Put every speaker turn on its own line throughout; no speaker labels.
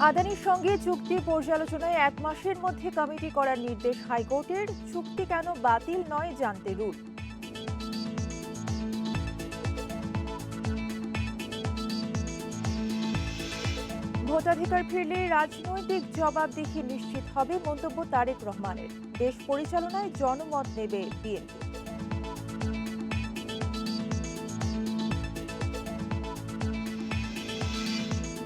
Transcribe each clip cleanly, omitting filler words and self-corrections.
আদানির সঙ্গে চুক্তি পর্যালোচনায় 1 মাসের মধ্যে কমিটি করার নির্দেশ হাইকোর্টের। চুক্তি কেন বাতিল নয় জানতে রুল। ভোটাধিকার ফিরলে রাজনৈতিক জবাবদিহি নিশ্চিত হবে, মন্তব্য তারেক রহমানের। দেশ পরিচালনায় জনমত নেবে বিএনপি।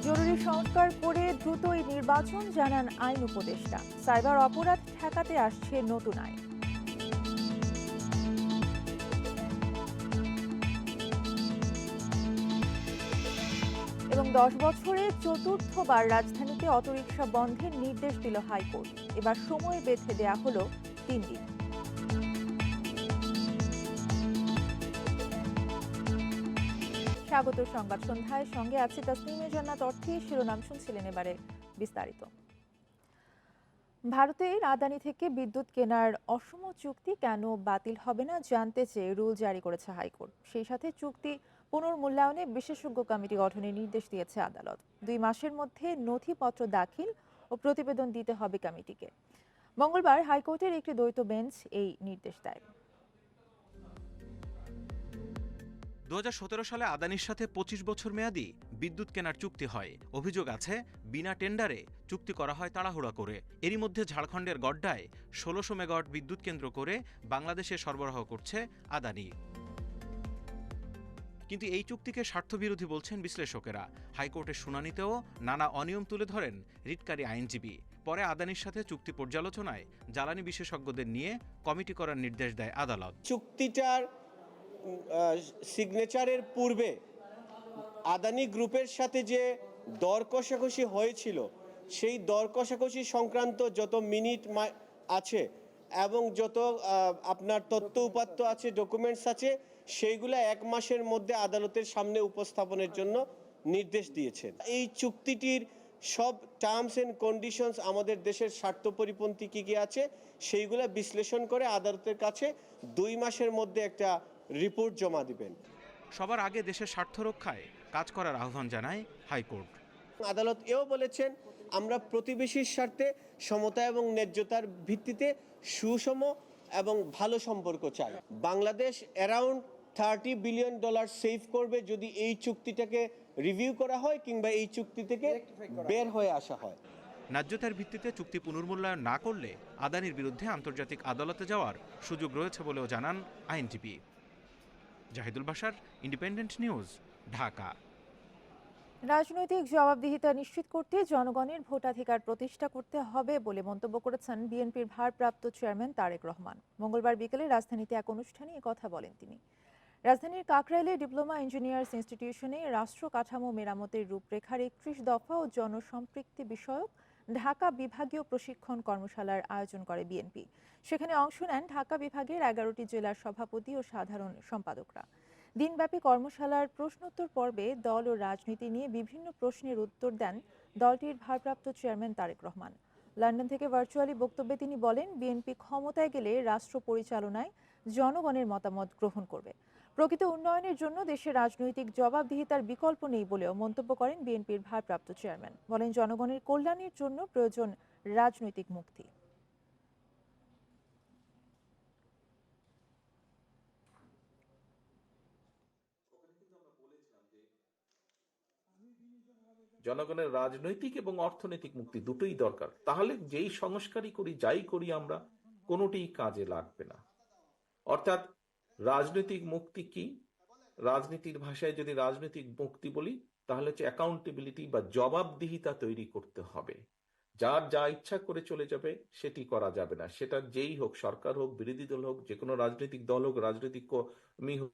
জরুরি সংস্কার করে দ্রুতই নির্বাচন, জানান আইন উপদেষ্টা। সাইবার অপরাধ ঠেকাতে আসছে নতুন আইন। এবং 10 বছরে চতুর্থবার রাজধানীতে অটোরিকশা বন্ধের নির্দেশ দিল হাইকোর্ট। এবার সময় বেঁধে দেয়া হলো 3 দিন। স্বাগত সংবাদ সন্ধ্যায়, সঙ্গে আছে তাসনিমে জান্নাত অর্থী। শিরোনাম শুনছিলেন, এবারে বিস্তারিত। ভারতের আদানি থেকে বিদ্যুৎ কেনার অসম চুক্তি কেন বাতিল হবে না জানতে চেয়ে রুল জারি করেছে হাইকোর্ট। সেই সাথে চুক্তি পুনর্মূল্যায়নে বিশেষজ্ঞ কমিটি গঠনের নির্দেশ দিয়েছে আদালত। 2 মাসের মধ্যে নথিপত্র দাখিল ও প্রতিবেদন দিতে হবে কমিটিকে। মঙ্গলবার হাইকোর্টের একটি দ্বৈত বেঞ্চ এই নির্দেশ দেয়।
2017 সালে আদানির সাথে 25 বছর মেয়াদী বিদ্যুৎ কেনার চুক্তি হয়। অভিযোগ আছে বিনা টেন্ডারে চুক্তি করা হয় তাড়াহুড়া করে। এরই মধ্যে ঝাড়খণ্ডের গড্ডায় 1600 মেগাওয়াট বিদ্যুৎ কেন্দ্র করে বাংলাদেশে সরবরাহ করছে আদানি। কিন্তু এই চুক্তিকে স্বার্থবিরোধী বলছেন বিশ্লেষকেরা। হাইকোর্টের শুনানিতেও নানা অনিয়ম তুলে ধরেন রিটকারী আইনজীবী। পরে আদানির সাথে চুক্তি পর্যালোচনায় জ্বালানি বিশেষজ্ঞদের নিয়ে কমিটি করার নির্দেশ দেয় আদালত।
চুক্তিটার সিগনেচারের পূর্বে আদানি গ্রুপের সাথে যে দর কষাকষি হয়েছিল, সেই দর কষাকষি সংক্রান্ত যত মিনিট আছে এবং যত আপনার তথ্য উপাত্ত আছে, ডকুমেন্টস আছে, সেইগুলো 1 মাসের মধ্যে আদালতের সামনে উপস্থাপনের জন্য নির্দেশ দিয়েছেন। এই চুক্তিটির সব টার্মস অ্যান্ড কন্ডিশনস আমাদের দেশের স্বার্থ পরিপন্থী কী কী আছে সেইগুলো বিশ্লেষণ করে আদালতের কাছে 2 মাসের মধ্যে একটা রিপোর্ট জমা দিবেন।
সবার আগে দেশের স্বার্থ রক্ষায় কাজ করার আহ্বান জানায় হাইকোর্ট।
আদালত এও বলেছেন, আমরা প্রতিবেশীর স্বার্থে সমতা এবং ন্যায্যতার ভিত্তিতে সুষম এবং ভালো সম্পর্ক চাই। বাংলাদেশ অ্যারাউন্ড $30 বিলিয়ন সেভ করবে যদি এই চুক্তিটাকে রিভিউ করা হয় কিংবা এই চুক্তি থেকে বের হয়ে আসা হয়।
ন্যায্যতার ভিত্তিতে চুক্তি পুনর্মূল্যায়ন না করলে আদানির বিরুদ্ধে আন্তর্জাতিক আদালতে যাওয়ার সুযোগ রয়েছে বলেও জানান আইনজীবী। Jahidul Bashar, Independent News, Dhaka.
রাজনৈতিক জবাবদিহিতা নিশ্চিত করতে জনগণের ভোটাধিকার প্রতিষ্ঠা করতে হবে বলে মন্তব্য করেছেন বিএনপির ভারপ্রাপ্ত চেয়ারম্যান তারেক রহমান। মঙ্গলবার বিকেলে রাজধানীতে এক অনুষ্ঠানে কথা বলেন তিনি। রাজধানীর কাকরাইলে ডিপ্লোমা ইঞ্জিনিয়ার্স ইনস্টিটিউশনে রাষ্ট্র কাঠামো মেরামতের রূপরেখার 31 দফা ও জনসম্পৃক্তি বিষয়ক ঢাকা বিভাগীয় প্রশিক্ষণ কর্মশালার আয়োজন করে বিএনপি। সেখানে অংশ নেন ঢাকা বিভাগের 11টি জেলার সভাপতি ও সাধারণ সম্পাদকরা। দিনব্যাপী কর্মশালার প্রশ্নোত্তর পর্বে দল ও রাজনীতি নিয়ে বিভিন্ন প্রশ্নের উত্তর দেন দলটির ভারপ্রাপ্ত চেয়ারম্যান তারেক রহমান। লন্ডন থেকে ভার্চুয়ালি বক্তব্যে তিনি বলেন, বিএনপি ক্ষমতায় গেলে রাষ্ট্র পরিচালনায় জনগণের মতামত গ্রহণ করবে। প্রকৃত উন্নয়নের জন্য দেশের রাজনৈতিক জবাবদিহিতার বিকল্প নেই বলেও মন্তব্য করেন বিএনপির ভারপ্রাপ্ত চেয়ারম্যান। বলেন, জনগণের কল্যাণের জন্য প্রয়োজন রাজনৈতিক মুক্তি।
জনগণের রাজনৈতিক এবং অর্থনৈতিক মুক্তি দুটোই দরকার। তাহলে যেই সংস্কারই করি, যাই করি আমরা, কোনোটিই কাজে লাগবে না। অর্থাৎ রাজনৈতিক মুক্তি কি? রাজনীতির ভাষায় যদি রাজনৈতিক মুক্তি বলি, তাহলে হচ্ছে অ্যাকাউন্টেবিলিটি বা জবাবদিহিতা তৈরি করতে হবে। যার যা ইচ্ছা করে চলে যাবে সেটি করা যাবে না। সেটা যেই হোক, সরকার হোক, বিরোধী দল হোক, যে কোনো রাজনৈতিক দল হোক, রাজনৈতিক কর্মী হোক।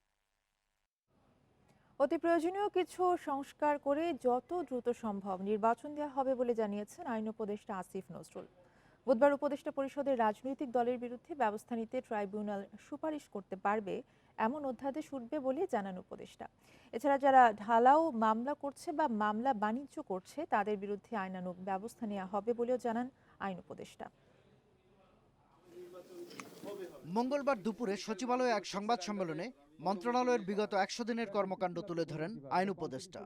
অতি প্রয়োজনীয় কিছু সংস্কার করে যত দ্রুত সম্ভব নির্বাচন দেওয়া হবে বলে জানিয়েছেন আইন উপদেষ্টা আসিফ নজরুল। বুধবার উপদেষ্টা পরিষদের রাজনৈতিক দলের বিরুদ্ধে ব্যবস্থা নিতে ট্রাইব্যুনাল সুপারিশ করতে পারবে এমন অধ্যাদেশ উঠবে বলে জানান উপদেষ্টা। এছাড়া যারা ঢালাও মামলা করছে বা মামলা বাণিজ্য করছে তাদের বিরুদ্ধে আইনানুগ ব্যবস্থা নেওয়া হবে বলেও জানান আইন উপদেষ্টা।
মঙ্গলবার দুপুরে সচিবালয়ে এক সংবাদ সম্মেলনে মন্ত্রণালয়ের বিগত 100 দিনের কর্মকাণ্ড তুলে ধরেন আইন উপদেষ্টা।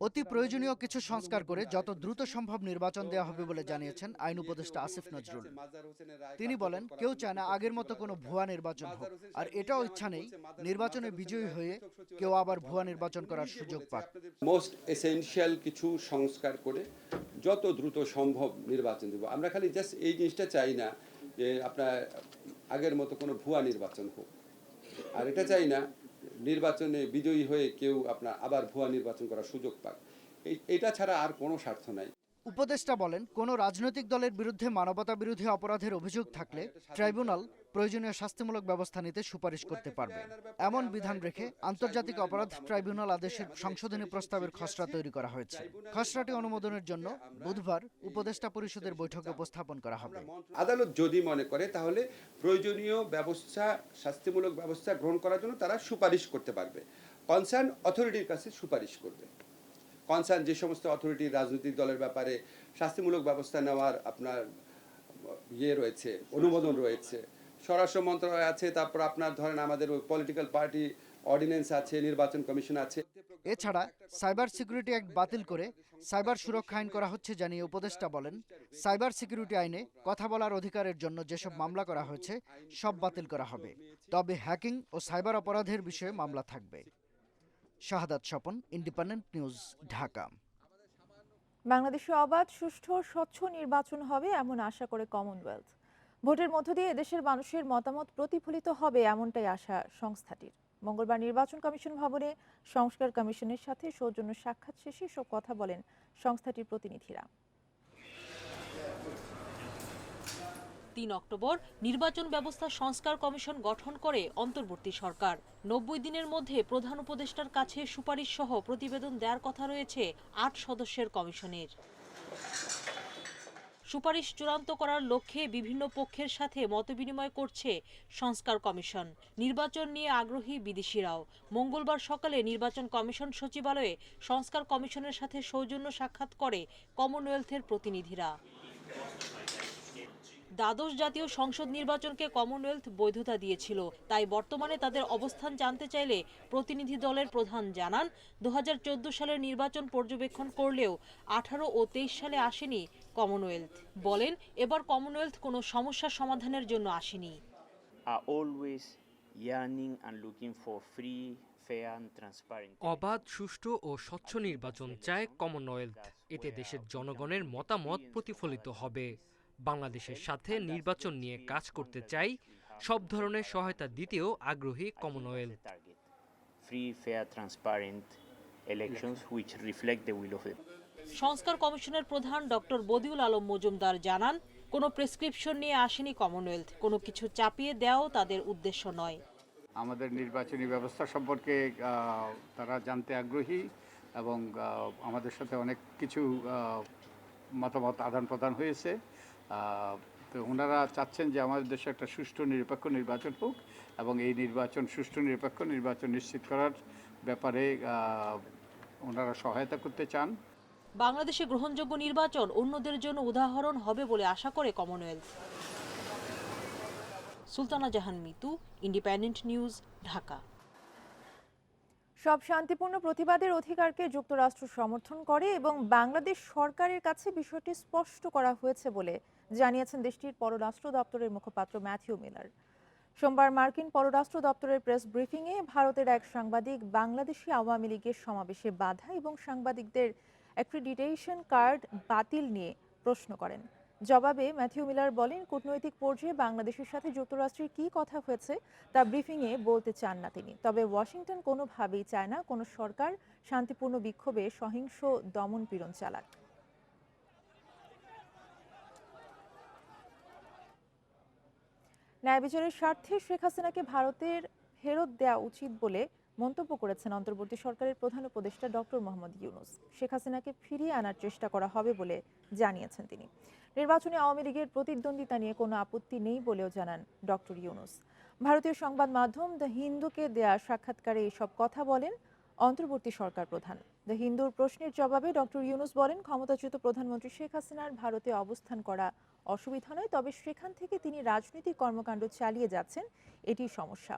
অতি প্রয়োজনীয় কিছু সংস্কার করে যত দ্রুত সম্ভব নির্বাচন দেওয়া হবে বলে জানিয়েছেন আইন উপদেষ্টা আসিফ নজরুল। তিনি বলেন, কেউ চায় না আগের মতো কোনো ভুয়া নির্বাচন হোক, আর এটাও ইচ্ছা নেই নির্বাচনে বিজয়ী হয়ে কেউ আবার ভুয়া নির্বাচন করার সুযোগ পাক।
মোস্ট এসেনশিয়াল কিছু সংস্কার করে যত দ্রুত সম্ভব নির্বাচন দেব। আমরা খালি জাস্ট এই জিনিসটা চাই না যে আপনার আগের মতো কোনো ভুয়া নির্বাচন হোক, আর এটা চাই না নির্বাচনে বিজয়ী হয়ে কেউ আপনার আবার ভুয়া নির্বাচন করার সুযোগ পাক। এটা ছাড়া আর কোনো স্বার্থ নাই।
উপদেষ্টা বলেন, কোনো রাজনৈতিক দলের বিরুদ্ধে মানবতা বিরোধী অপরাধের অভিযোগ থাকলে ট্রাইব্যুনাল প্রয়োজনীয় শাস্তিমূলক ব্যবস্থা নিতে সুপারিশ করতে পারবে। এমন বিধান রেখে আন্তর্জাতিক অপরাধ ট্রাইব্যুনাল আদেশের সংশোধনী প্রস্তাবের খসড়া তৈরি করা হয়েছে। খসড়াটি অনুমোদনের জন্য বুধবার উপদেষ্টা পরিষদের বৈঠকে উপস্থাপন করা হবে।
আদালত যদি মনে করে তাহলে প্রয়োজনীয় ব্যবস্থা, শাস্তিমূলক ব্যবস্থা গ্রহণ করার জন্য তারা সুপারিশ করতে পারবে। কনসার্ন অথরিটির কাছে সুপারিশ করবে। কনসার্ন যে সমস্ত অথরিটি রাজনৈতিক দলের ব্যাপারে শাস্তিমূলক ব্যবস্থা নেওয়ার আপনার রয়েছে, অনুমোদন রয়েছে, স্বরাষ্ট্র মন্ত্রণালয় আছে, তারপর আপনার ধরেন আমাদের ওই পলিটিক্যাল পার্টি অর্ডিন্যান্স আছে, নির্বাচন কমিশন আছে।
এছাড়া সাইবার সিকিউরিটি অ্যাক্ট বাতিল করে সাইবার সুরক্ষা আইন করা হচ্ছে জানিয়ে উপদেষ্টা বলেন, সাইবার সিকিউরিটি আইনে কথা বলার অধিকারের জন্য যেসব মামলা করা হয়েছে সব বাতিল করা হবে, তবে হ্যাকিং ও সাইবার অপরাধের বিষয়ে মামলা থাকবে। শাহাদাত স্বপন, ইন্ডিপেন্ডেন্ট নিউজ, ঢাকা।
বাংলাদেশে অবাধ, সুষ্ঠু ও স্বচ্ছ নির্বাচন হবে এমন আশা করে কমনওয়েলথ। ভোটের মধ্য দিয়ে এদেশের মানুষের মতামত প্রতিফলিত হবে এমনটাই আশা সংস্থাটির। মঙ্গলবার নির্বাচন কমিশন ভবনে সংস্কার কমিশনের সাথে সৌজন্য সাক্ষাৎ শেষে এসব কথা বলেন সংস্থাটির প্রতিনিধিরা।
৩ অক্টোবর নির্বাচন ব্যবস্থা সংস্কার কমিশন গঠন করে অন্তর্বর্তী সরকার। ৯০ দিনের মধ্যে প্রধান উপদেষ্টার কাছে সুপারিশ সহ প্রতিবেদন দেওয়ার কথা রয়েছে ৮ সদস্যের কমিশনের। সুপারিশ চূড়ান্ত করার লক্ষ্যে বিভিন্ন পক্ষের সাথে মতবিনিময় করছে সংস্কার কমিশন। নির্বাচন নিয়ে আগ্রহী বিদেশিরাও। মঙ্গলবার সকালে নির্বাচন কমিশন সচিবালয়ে সংস্কার কমিশনের সাথে সৌজন্য সাক্ষাৎ করে কমনওয়েলথের প্রতিনিধিরা। দ্বাদশ জাতীয় সংসদ নির্বাচনকে কমনওয়েলথ বৈধতা দিয়েছিল, তাই বর্তমানে তাদের অবস্থান জানতে চাইলে প্রতিনিধি দলের প্রধান জানান, ২০১৪ সালের নির্বাচন পর্যবেক্ষণ করলেও ১৮ ও ২৩ সালে আসেনি কমনওয়েলথ। বলেন, এবার কমনওয়েলথ কোনো সমস্যা সমাধানের জন্য আসেনি।
অবাধ, সুষ্ঠু ও স্বচ্ছ নির্বাচন চায় কমনওয়েলথ। এতে দেশের জনগণের মতামত প্রতিফলিত হবে। বাংলাদেশের সাথে নির্বাচন নিয়ে কাজ করতে চাই, সব ধরনের সহায়তা দিতেও আগ্রহী কমনওয়েলথ।
সংস্কার কমিশনের প্রধান ডক্টর বদিউল আলম মজুমদার জানান, কোনো প্রেসক্রিপশন নিয়ে আসেনি কমনওয়েলথ, কোনো কিছু চাপিয়ে দেওয়াও তাদের উদ্দেশ্য নয়।
আমাদের নির্বাচনী ব্যবস্থা সম্পর্কে তারা জানতে আগ্রহী এবং আমাদের সাথে অনেক কিছু মতামত আদান প্রদান হয়েছে। তো ওনারা চাচ্ছেন যে আমাদের দেশে একটা সুষ্ঠু নিরপেক্ষ নির্বাচন হোক এবং এই নির্বাচন সুষ্ঠু নিরপেক্ষ নির্বাচন নিশ্চিত করার ব্যাপারে ওনারা সহায়তা করতে চান।
বাংলাদেশে গ্রহণযোগ্য নির্বাচন অন্যদের জন্য উদাহরণ হবে বলে আশা করে কমনওয়েলথ। সুলতানা জাহান মিতু, ইন্ডিপেন্ডেন্ট নিউজ, ঢাকা।
সব শান্তিপূর্ণ প্রতিবাদের অধিকারকে যুক্তরাষ্ট্র সমর্থন করে এবং বাংলাদেশ সরকারের কাছে বিষয়টি স্পষ্ট করা হয়েছে বলে জানিয়েছেন দেশটির পররাষ্ট্র দপ্তরের মুখপাত্র ম্যাথিউ মিলার। সোমবার মার্কিন পররাষ্ট্র দপ্তরের প্রেস ব্রিফিংয়ে ভারতের এক সাংবাদিক বাংলাদেশি আওয়ামী লীগের সমাবেশে বাধা এবং সাংবাদিকদের অ্যাক্রিডিটেশন কার্ড বাতিল নিয়ে প্রশ্ন করেন। জবাবে ম্যাথিউ মিলার বলেন, কূটনৈতিক পর্যায়ে বাংলাদেশের সাথে যুক্তরাষ্ট্রের কী কথা হয়েছে তা ব্রিফিংয়ে বলতে চান না তিনি। তবে ওয়াশিংটন কোনোভাবেই চায় না কোনো সরকার শান্তিপূর্ণ বিক্ষোভে সহিংস দমনপীড়ন চালাক। ন্যায় বিচারের স্বার্থে শেখ হাসিনাকে ভারতের ফেরত দেওয়া উচিত বলে মন্তব্য করেছেন অন্তর্বর্তী সরকারের প্রধান উপদেষ্টা ডক্টর মোহাম্মদ ইউনূস। শেখ হাসিনাকে ফিরিয়ে আনার চেষ্টা করা হবে বলে জানিয়েছেন তিনি। নির্বাচনে আওয়ামী লীগের প্রতিদ্বন্দ্বিতা নিয়ে কোনো আপত্তি নেই বলেও জানান ডক্টর ইউনূস। ভারতীয় সংবাদ মাধ্যম দ্য হিন্দুকে দেয়া সাক্ষাৎকারে এসব কথা বলেন অন্তর্বর্তী সরকার প্রধান। দ্য হিন্দুর প্রশ্নের জবাবে ডক্টর ইউনূস বলেন, ক্ষমতাচ্যুত প্রধানমন্ত্রী শেখ হাসিনার ভারতে অবস্থান করা অসুবিধা নয়, তবে সেখান থেকে তিনি রাজনৈতিক কর্মকাণ্ড চালিয়ে যাচ্ছেন, এটি সমস্যা।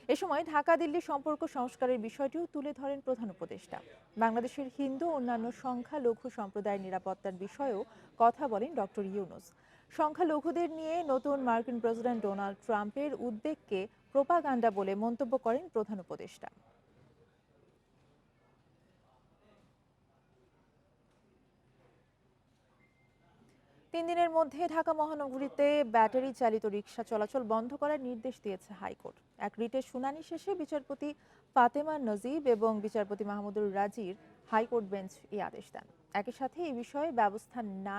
এ সময় ঢাকা দিল্লি সম্পর্ক সংস্কারের বিষয়টিও তুলে ধরেন প্রধান উপদেষ্টা। বাংলাদেশের হিন্দু ও অন্যান্য সংখ্যালঘু সম্প্রদায়ের নিরাপত্তার বিষয়েও কথা বলেন ডক্টর ইউনূস। সংখ্যালঘুদের নিয়ে নতুন মার্কিন প্রেসিডেন্ট ডোনাল্ড ট্রাম্পের উদ্বেগকে প্রোপাগান্ডা বলে মন্তব্য করেন প্রধান উপদেষ্টা। 3 দিনের মধ্যে ঢাকা মহানগরীতে ব্যাটারি চালিত রিকশা চলাচল বন্ধ করার নির্দেশ দিয়েছে হাইকোর্ট। এক রিটের শুনানি শেষে বিচারপতি ফাতেমা নজিব এবং বিচারপতি মাহমুদুর রাজির হাইকোর্ট বেঞ্চ এই আদেশ দেন। একই সাথে এই বিষয়ে ব্যবস্থা না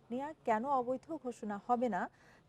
নেওয়া কেন অবৈধ ঘোষণা হবে না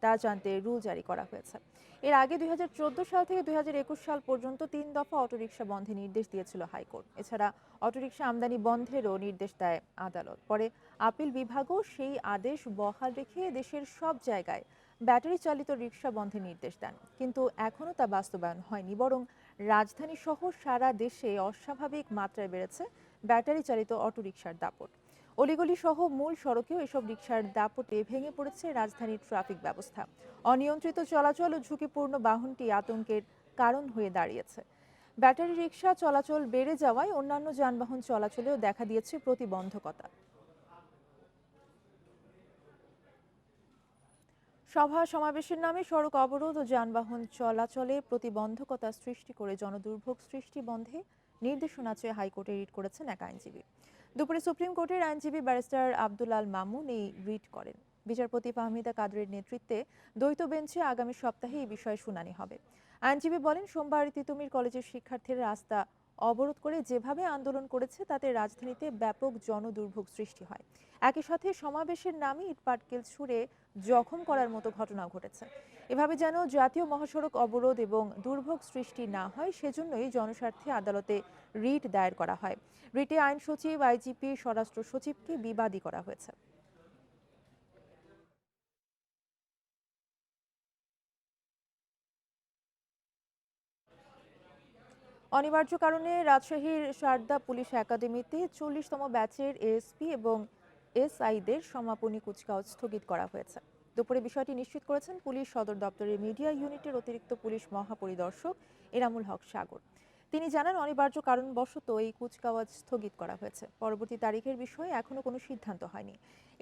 তা জানতে রুল জারি করা হয়েছে। এর আগে 2014 সাল থেকে 2021 সাল পর্যন্ত 3 দফা অটোরিকশা বন্ধে নির্দেশ দিয়েছিল হাইকোর্ট। এছাড়া অটোরিকশা আমদানি বন্ধেরও নির্দেশ দেয় আদালত। পরে আপিল বিভাগও সেই আদেশ বহাল রেখে দেশের সব জায়গায় ব্যাটারি চালিত রিকশা বন্ধের নির্দেশ দেন, কিন্তু এখনও তা বাস্তবায়ন হয়নি। বরং রাজধানী সহ সারা দেশে অস্বাভাবিক মাত্রায় বেড়েছে ব্যাটারি চালিত অটোরিকশার দাপট। অলিগলি সহ মূল সড়কেও এসব রিকশার দাপটে ভেঙে পড়েছে রাজধানীর ট্রাফিক ব্যবস্থা। অনিয়ন্ত্রিত চলাচল ও ঝুঁকিপূর্ণ বাহনটি আতঙ্কের কারণ হয়ে দাঁড়িয়েছে। ব্যাটারি রিকশা চলাচল বেড়ে যাওয়ায় অন্যান্য যানবাহন চলাচলেও দেখা দিয়েছে প্রতিবন্ধকতা। সভা সমাবেশের নামে সড়ক অবরোধ ও যানবাহন চলাচলে প্রতিবন্ধকতা সৃষ্টি করে জনদুর্ভোগ সৃষ্টি বন্ধে নির্দেশনা চেয়ে হাইকোর্টে রিট করেছেন এক আইনজীবী। দুপুরে সুপ্রিম কোর্টের আইনজীবী ব্যারিস্টার আব্দুল আল মামুন এই রিট করেন। বিচারপতি ফাহমিদা কাদরের নেতৃত্বে দ্বৈত বেঞ্চে আগামী সপ্তাহে এই বিষয়ে শুনানি হবে। আইনজীবী বলেন, সোমবার তিতুমির কলেজের শিক্ষার্থীরা রাস্তা অবরোধ করে যেভাবে আন্দোলন করেছে তাতে রাজধানীতে ব্যাপক জনদুর্ভোগ সৃষ্টি হয়। একই সাথে সমাবেশের নামে ইটপাটকেল ছুড়ে জখম করার মতো ঘটনা ঘটেছে। এভাবে যেন জাতীয় মহাসড়ক অবরোধ এবং দুর্ভোগ সৃষ্টি না হয় সেজন্যই জনস্বার্থে আদালতে রিট দায়ের করা হয়। রিটে আইন সচিব, আইজিপি, স্বরাষ্ট্র সচিবকে বিবাদী করা হয়েছে। অনিবার্য কারণে রাজশাহীর সারদা পুলিশ একাডেমিতে 40তম ব্যাচের এএসপি এবং এসআইদের সমাপনী কুচকাওয়াজ স্থগিত করা হয়েছে। দুপুরে বিষয়টি নিশ্চিত করেছেন পুলিশ সদর দপ্তরের মিডিয়া ইউনিটের অতিরিক্ত পুলিশ মহাপরিদর্শক এনামুল হক সাগর। তিনি জানান, অনিবার্য কারণবশত এই কুচকাওয়াজ স্থগিত করা হয়েছে। পরবর্তী তারিখের বিষয়ে এখনো কোনো সিদ্ধান্ত হয়নি।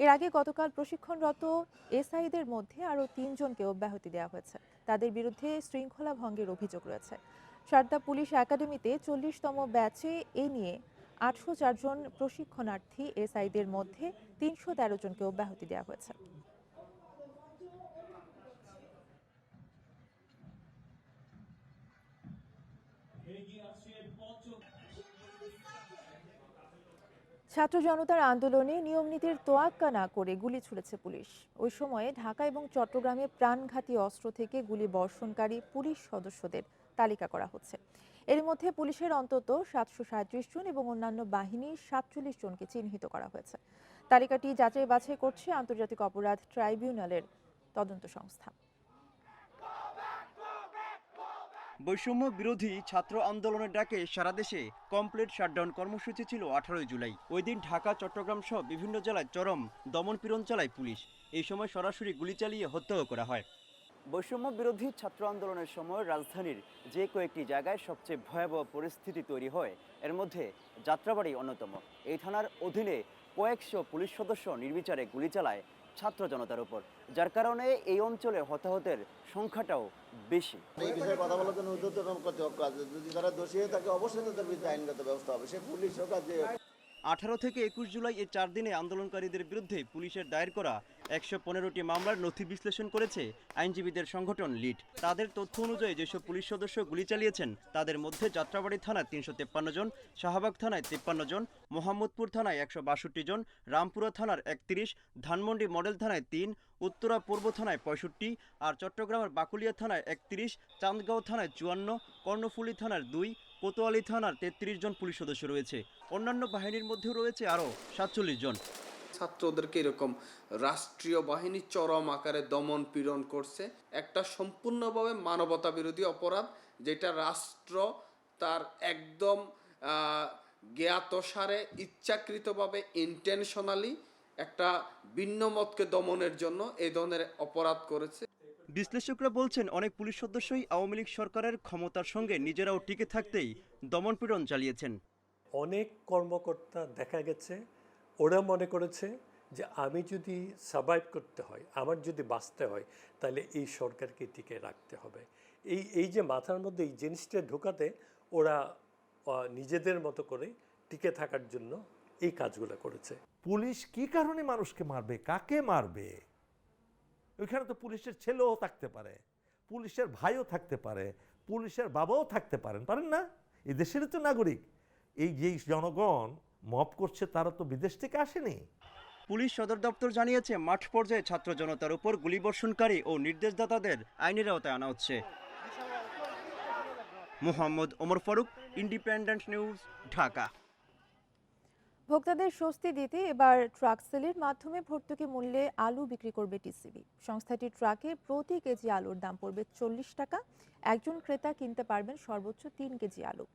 এর আগে গতকাল প্রশিক্ষণরত এসআইদের মধ্যে আরও 3 জনকে অব্যাহতি দেওয়া হয়েছে। তাদের বিরুদ্ধে শৃঙ্খলা ভঙ্গের অভিযোগ রয়েছে। সারদা পুলিশ একাডেমিতে 40তম ব্যাচে এ নিয়ে 804 জন প্রশিক্ষণার্থী এসআইদের মধ্যে 313 জনকে অব্যাহতি দেওয়া হয়েছে। ছাত্র জনতার আন্দোলনে নিয়মনীতির তোয়াক্কা না করে গুলি ছুড়েছে পুলিশ। ওই সময়ে ঢাকা এবং চট্টগ্রামে প্রাণঘাতী অস্ত্র থেকে গুলি বর্ষণকারী পুলিশ সদস্যদের তালিকা করা হচ্ছে। এর মধ্যে পুলিশের অন্তত 737 জন এবং অন্যান্য বাহিনীর 47 জনকে চিহ্নিত করা হয়েছে। তালিকাটি যাচাই বাছাই করছে আন্তর্জাতিক অপরাধ ট্রাইব্যুনালের তদন্ত সংস্থা।
বৈষম্য বিরোধী ছাত্র আন্দোলনের ডাকে সারা দেশে কমপ্লিট শাটডাউন কর্মসূচি ছিল 18 জুলাই। ওই দিন ঢাকা, চট্টগ্রাম সহ বিভিন্ন জেলায় চরম দমনপীড়ন চালায় পুলিশ। এই সময় সরাসরি গুলি চালিয়ে হত্যাও করা হয়।
বৈষম্য বিরোধী ছাত্র আন্দোলনের সময় রাজধানীর যে কয়েকটি জায়গায় সবচেয়ে ভয়াবহ পরিস্থিতি তৈরি হয়, এর মধ্যে যাত্রাবাড়ি অন্যতম। এই থানার অধীনে কয়েকশো পুলিশ সদস্য নির্বিচারে গুলি চালায় ছাত্র জনতার উপর, যার কারণে এই অঞ্চলে হতাহতের সংখ্যাটাও বেশি।
এই বিষয়ে কথা বলার জন্য ঊর্ধ্বতন কর্তৃপক্ষ আছে, যদি তারা দোষী হয়ে থাকে অবশ্যই তাদের বিরুদ্ধে আইনগত ব্যবস্থা হবে। সে পুলিশ হোক আর যে
18 থেকে 21 জুলাই এই 4 দিনে আন্দোলনকারীদের বিরুদ্ধে পুলিশের দায়ের করা 115টি মামলার নথি বিশ্লেষণ করেছে আইনজীবীদের সংগঠন লিড। তাদের তথ্য অনুযায়ী যেসব পুলিশ সদস্য গুলি চালিয়েছেন তাদের মধ্যে যাত্রাবাড়ি থানায় 353 জন, শাহবাগ থানায় 53 জন, মোহাম্মদপুর থানায় 162 জন, রামপুরা থানার 31, ধানমন্ডি মডেল থানায় 3, উত্তরা পূর্ব থানায় 65 আর চট্টগ্রামের বাকুলিয়া থানায় 31, চান্দগাঁও থানায় 54, কর্ণফুলী থানার 2, কোতোয়ালি থানার 33 জন পুলিশ সদস্য রয়েছে। অন্যান্য বাহিনীর মধ্যেও রয়েছে আরও 47 জন।
ছাত্রদেরকে এরকম রাষ্ট্রীয় বাহিনী চরম আকারে দমন পীড়ন করছে, একটা সম্পূর্ণভাবে মানবতা বিরোধী অপরাধ, যেটা রাষ্ট্র তার একদম জ্ঞাতসারে ইচ্ছাকৃতভাবে ইন্টেনশনালি একটা ভিন্ন মতকে দমনের জন্য এই ধরনের অপরাধ করেছে।
বিশ্লেষকরা বলছেন অনেক পুলিশ সদস্যই আওয়ামী লীগ সরকারের ক্ষমতার সঙ্গে নিজেরাও টিকে থাকতেই দমনপীড়ন চালিয়েছেন।
অনেক কর্মকর্তা দেখা গেছে ওরা মনে করেছে যে আমি যদি সার্ভাইভ করতে হয়, আমার যদি বাঁচতে হয়, তাহলে এই সরকারকে টিকে রাখতে হবে। এই যে মাথার মধ্যে এই জিনিসটা ঢোকাতে ওরা নিজেদের মতো করে টিকে থাকার জন্য এই কাজগুলো করেছে।
পুলিশ কি কারণে মানুষকে মারবে, কাকে মারবে? ওইখানে তো পুলিশের ছেলেও থাকতে পারে, পুলিশের ভাইও থাকতে পারে, পুলিশের বাবাও থাকতে পারেন না? এই দেশের তো নাগরিক। এই যে জনগণ মব করছে তারা তো বিদেশ থেকে আসেনি।
পুলিশ সদর দপ্তর জানিয়েছে মাঠ পর্যায়ে ছাত্র জনতার উপর গুলিবর্ষণকারী ও নির্দেশদাতাদের আইনের আওতায় আনা হচ্ছে। Mohammad Omar Faruk, Independent News, Dhaka.
ভোক্তাদের স্বস্তি দিতে এবার ট্রাক সেলের মাধ্যমে ভর্তুকি মূল্যে আলু বিক্রি করবে টিসিবি। সংস্থাটির ট্রাকে প্রতি কেজি আলুর দাম পড়বে 40 টাকা। একজন ক্রেতা কিনতে পারবেন সর্বোচ্চ 3 কেজি আলু।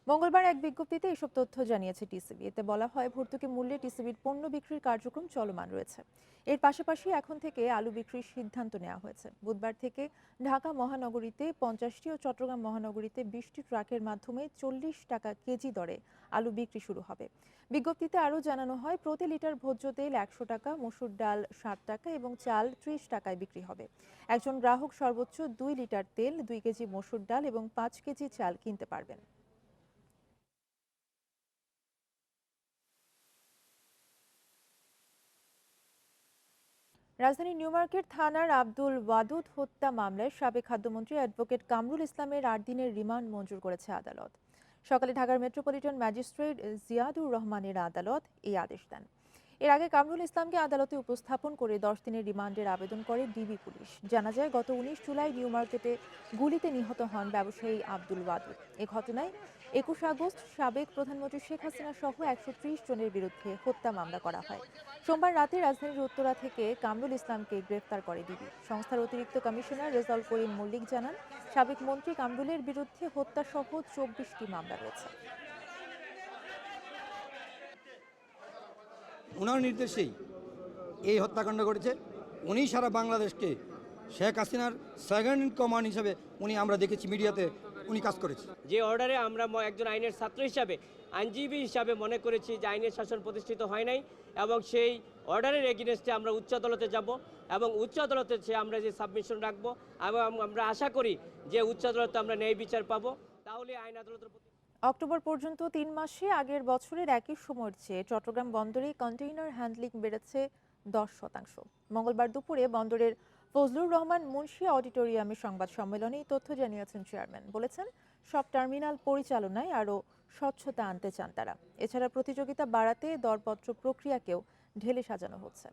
মঙ্গলবার এক বিজ্ঞপ্তিতে এসব তথ্য জানিয়েছে টিসিবি। এতে বলা হয়, ভর্তুকি মূল্যে টিসিবির পণ্য বিক্রির কার্যক্রম চলমান রয়েছে। এর পাশাপাশি এখন থেকে আলু বিক্রির সিদ্ধান্ত নেওয়া হয়েছে। বুধবার থেকে ঢাকা মহানগরীতে 50টি ও চট্টগ্রাম মহানগরীতে 20টি ট্রাকের মাধ্যমে 40 টাকা কেজি দরে আলু বিক্রি শুরু হবে। বিজ্ঞপ্তিতে আরও জানানো হয়, প্রতি লিটার ভোজ্য তেল 100 টাকা, মসুর ডাল 60 টাকা এবং চাল 30 টাকায় বিক্রি হবে। একজন গ্রাহক সর্বোচ্চ 2 লিটার তেল, 2 কেজি মসুর ডাল এবং 5 কেজি চাল কিনতে পারবেন। রাজধানীর নিউমার্কেট থানার আব্দুল ওয়াদুদ হত্যা মামলায় সাবেক খাদ্যমন্ত্রী অ্যাডভোকেট কামরুল ইসলামের 8 দিনের রিমান্ড মঞ্জুর করেছে আদালত। সকালে ঢাকার মেট্রোপলিটন ম্যাজিস্ট্রেট জিয়াদুর রহমানের আদালত এই আদেশ দেন। এর আগে কামরুল ইসলামকে আদালতে উপস্থাপন করে 10 দিনের রিমান্ডের আবেদন করে ডিবি পুলিশ। জানা যায়, গত 19 জুলাই নিউমার্কেটে গুলিতে নিহত হন ব্যবসায়ী আব্দুল ওয়াদুদ। এ ঘটনায় 21 আগস্ট সাবেক প্রধানমন্ত্রী শেখ হাসিনা সহ 130 জনের বিরুদ্ধে হত্যা মামলা করা হয়। সোমবার রাতে রাজধানীর উত্তরা থেকে কামরুল ইসলামকে গ্রেফতার করে ডিবি। সংস্থার অতিরিক্ত কমিশনার রেজাউল করিম মল্লিক জানান, সাবেক মন্ত্রী কামরুলের বিরুদ্ধে হত্যাসহ 24টি মামলা রয়েছে।
ওনার নির্দেশেই এই হত্যাকাণ্ড ঘটেছে। উনি সারা বাংলাদেশকে শেখ হাসিনার সেকেন্ড ইন কমান্ড হিসাবে আমরা দেখেছি মিডিয়াতে উনি কাজ করেছে।
যে অর্ডারে আমরা একজন আইনের ছাত্র হিসাবে, আইনজীবী হিসাবে মনে করেছি যে আইনের শাসন প্রতিষ্ঠিত হয় নাই, এবং সেই অর্ডারের এগেইনস্টে আমরা উচ্চ আদালতে যাব এবং উচ্চ আদালতে আমরা যে সাবমিশন রাখবো এবং আমরা আশা করি যে উচ্চ আদালতে আমরা ন্যায় বিচার পাবো। তাহলে আইন আদালতের
অক্টোবর পর্যন্ত 3 মাসে আগের বছরের একই সময়ের চেয়ে চট্টগ্রাম বন্দরে কন্টেইনার হ্যান্ডলিং বেড়েছে 10%। মঙ্গলবার দুপুরে বন্দরের ফজলুর রহমান মুন্সি অডিটোরিয়ামে সংবাদ সম্মেলনে এই তথ্য জানিয়েছেন চেয়ারম্যান। বলেছেন, সব টার্মিনাল পরিচালনায় আরও স্বচ্ছতা আনতে চান তারা। এছাড়া প্রতিযোগিতা বাড়াতে দরপত্র প্রক্রিয়াকেও ঢেলে সাজানো হচ্ছে।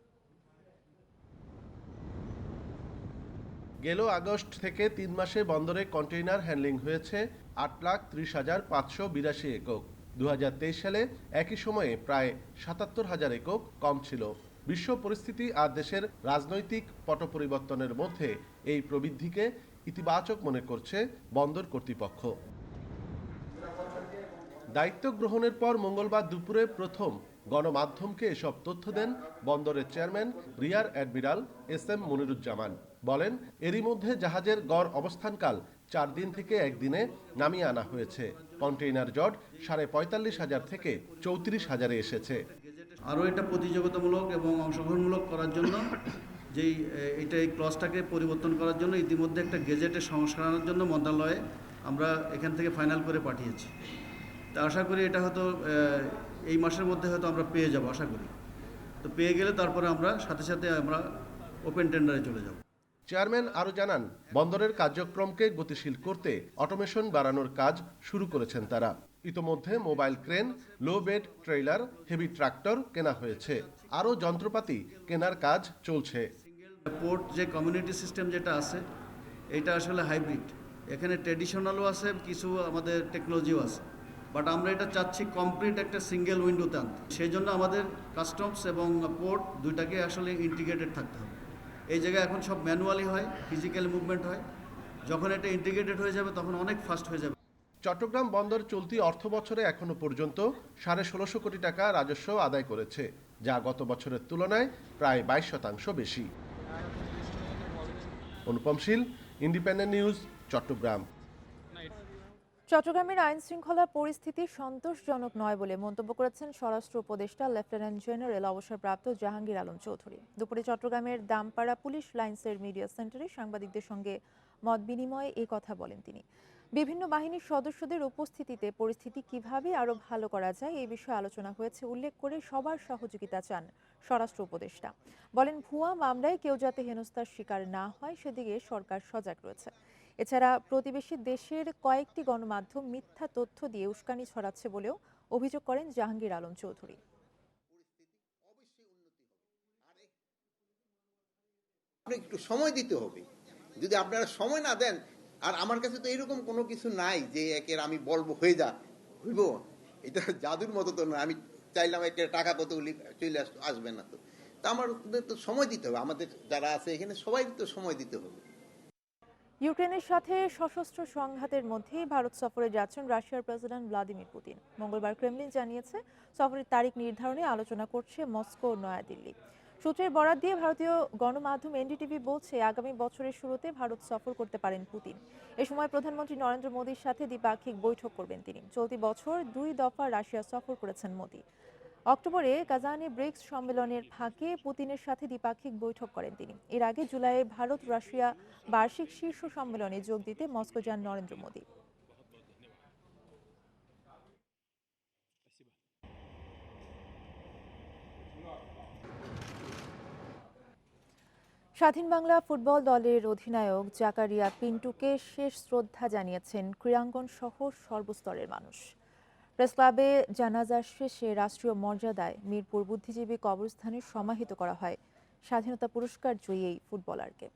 গেল আগস্ট থেকে 3 মাসে বন্দরে কন্টেইনার হ্যান্ডলিং হয়েছে 8,30,582 একক। 2023 সালে একই সময়ে প্রায় 77,000 একক কম ছিল। বিশ্ব পরিস্থিতি আর দেশের রাজনৈতিক পট পরিবর্তনের মধ্যে এই প্রবৃদ্ধিকে ইতিবাচক মনে করছে বন্দর কর্তৃপক্ষ। দায়িত্ব গ্রহণের পর মঙ্গলবার দুপুরে প্রথম গণমাধ্যমকে এসব তথ্য দেন বন্দরের chairman rear admiral SM Moniruzzaman. বলেন, এরই মধ্যে জাহাজের গড় অবস্থানকাল 4 দিন থেকে 1 দিনে নামিয়ে আনা হয়েছে। কন্টেইনার জট 45,500 থেকে 34,000-এ এসেছে।
আরও এটা প্রতিযোগিতামূলক এবং অংশগ্রহণমূলক করার জন্য এই ক্লজটাকে পরিবর্তন করার জন্য ইতিমধ্যে একটা গেজেটের সংস্কার আনার জন্য মন্ত্রণালয়ে আমরা এখান থেকে ফাইনাল করে পাঠিয়েছি। তা আশা করি এটা হয়তো এই মাসের মধ্যে হয়তো আমরা পেয়ে যাব, আশা করি। তো পেয়ে গেলে তারপরে আমরা সাথে সাথে আমরা ওপেন টেন্ডারে চলে যাব।
চেয়ারম্যান আরও জানান, বন্দরের কার্যক্রমকে গতিশীল করতে অটোমেশন বাড়ানোর কাজ শুরু করেছেন তারা। ইতোমধ্যে মোবাইল ক্রেন, লো বেড ট্রেইলার, হেভি ট্রাক্টর কেনা হয়েছে। আরও যন্ত্রপাতি কেনার কাজ চলছে।
পোর্ট যে কমিউনিটি সিস্টেম যেটা আছে, এটা আসলে হাইব্রিড। এখানে ট্র্যাডিশনালও আছে, কিছু আমাদের টেকনোলজিও আছে, বাট আমরা এটা চাচ্ছি কমপ্লিট একটা সিঙ্গেল উইন্ডোতে আনতে। সেই জন্য আমাদের কাস্টমস এবং পোর্ট দুইটাকে আসলে ইন্টিগ্রেটেড থাকতে হবে। এই জায়গায় এখন সব ম্যানুয়ালি হয়, ফিজিক্যাল মুভমেন্ট হয়। যখন এটা ইন্টিগ্রেটেড হয়ে যাবে তখন অনেক ফাস্ট হয়ে যাবে।
চট্টগ্রাম বন্দর চলতি অর্থ বছরে এখনো পর্যন্ত 16.5 কোটি টাকা রাজস্ব আদায় করেছে, যা গত বছরের তুলনায় প্রায় 22% বেশি। অনুপম শীল, ইন্ডিপেন্ডেন্ট নিউজ, চট্টগ্রাম।
চট্টগ্রামের আইন শৃঙ্খলা পরিস্থিতি সন্তোষজনক নয় বলে মন্তব্য করেছেন স্বরাষ্ট্র উপদেষ্টা লেফটেন্যান্ট জেনারেল অবসরপ্রাপ্ত জাহাঙ্গীর আলম চৌধুরী। দুপুরে চট্টগ্রামের দামপাড়া পুলিশ লাইন্সের মিডিয়া সেন্টারে সাংবাদিকদের সঙ্গে মত বিনিময়ে এই কথা বলেন তিনি। বিভিন্ন বাহিনীর সদস্যদের উপস্থিতিতে পরিস্থিতি কিভাবে আরও ভালো করা যায় এই বিষয়ে আলোচনা হয়েছে উল্লেখ করে সবার সহযোগিতা চান স্বরাষ্ট্র উপদেষ্টা। বলেন, ভুয়া মামলায় কেউ যাতে হেনস্থার শিকার না হয় সেদিকে সরকার সজাগ রয়েছে। এছাড়া প্রতিবেশী দেশের কয়েকটি গণমাধ্যম মিথ্যা তথ্য দিয়ে উস্কানি ছড়াচ্ছে বলেও অভিযোগ করেন জাহাঙ্গীর আলম চৌধুরী।
একটু সময় দিতে হবে, যদি আপনারা সময় না দেন, আর আমার কাছে তো এরকম কোনো কিছু নাই যে একের আমি বলবো হয়ে যা হইব, এটা জাদুর মতো তো না। আমি চাইলাম একটা টাকা কতগুলি চলে আসবে না, তো আমাদের তো সময় দিতে হবে, আমাদের যারা আছে এখানে সবাই তো সময় দিতে হবে।
ইউক্রেনের সাথে সশস্ত্র সংঘাতের মধ্যেই ভারত সফরে যাচ্ছেন রাশিয়ার প্রেসিডেন্ট ভ্লাদিমির পুতিন। মঙ্গলবার ক্রেমলিন জানিয়েছে সফরের তারিখ নির্ধারণে আলোচনা করছে মস্কো ও নয়াদিল্লি। সূত্রের বরাত দিয়ে ভারতীয় গণমাধ্যম এনডিটিভি বলছে, আগামী বছরের শুরুতে ভারত সফর করতে পারেন পুতিন। এ সময় প্রধানমন্ত্রী নরেন্দ্র মোদীর সাথে দ্বিপাক্ষিক বৈঠক করবেন তিনি। চলতি বছর 2 দফা রাশিয়া সফর করেছেন মোদী। অক্টোবরে কাজানে ব্রিক্স সম্মেলনের ফাঁকে পুতিনের সাথে দ্বিপাক্ষিক বৈঠক করেন তিনি। এর আগে জুলাইয়ে ভারত রাশিয়া বার্ষিক শীর্ষ সম্মেলনে যোগ দিতে মস্কো যান নরেন্দ্র মোদী। স্বাধীন বাংলা ফুটবল দলের অধিনায়ক জাকারিয়া পিন্টুকে শেষ শ্রদ্ধা জানিয়েছেন ক্রীড়াঙ্গন সহ সর্বস্তরের মানুষ। প্রেস ক্লাবে জানাজা শেষে রাষ্ট্রীয় মর্যাদায় মিরপুর বুদ্ধিজীবী কবরস্থানে সমাহিত করা হয় স্বাধীনতা পুরস্কার জয়ী এই ফুটবলারকে।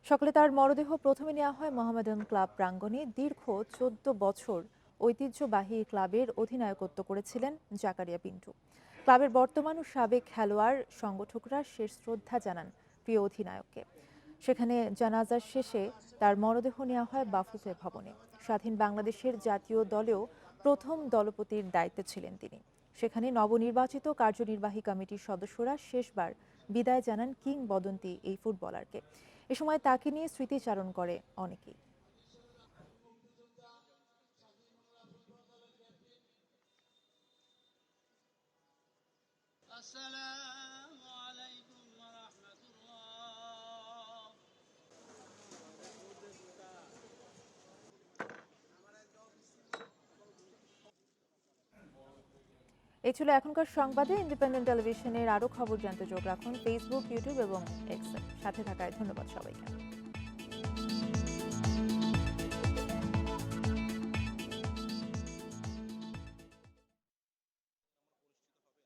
সকালে তার মরদেহ প্রথমে নেওয়া হয় মোহামেডান ক্লাব প্রাঙ্গণে। দীর্ঘ 14 বছর ঐতিহ্যবাহী ক্লাবের অধিনায়কত্ব করেছিলেন জাকারিয়া পিন্টু। ক্লাবের বর্তমান ও সাবেক খেলোয়াড় সংগঠকরা শেষ শ্রদ্ধা জানান প্রিয় অধিনায়ককে। সেখানে জানাজার শেষে তার মরদেহ নেওয়া হয় বাফুফে ভবনে। স্বাধীন বাংলাদেশের জাতীয় দলেও প্রথম দলপতির দায়িত্বে ছিলেন তিনি। সেখানে নবনির্বাচিত কার্যনির্বাহী কমিটির সদস্যরা শেষবার বিদায় জানান কিংবদন্তি এই ফুটবলারকে। এ সময় তাকে নিয়ে স্মৃতিচারণ করে অনেকেই। এই ছিল এখনকার সংবাদে। ইন্ডিপেন্ডেন্ট টেলিভিশনের আরও খবর জানতে চোখ রাখুন ফেসবুক, ইউটিউব এবং এক্সে। সাথে থাকায় ধন্যবাদ সবাইকে।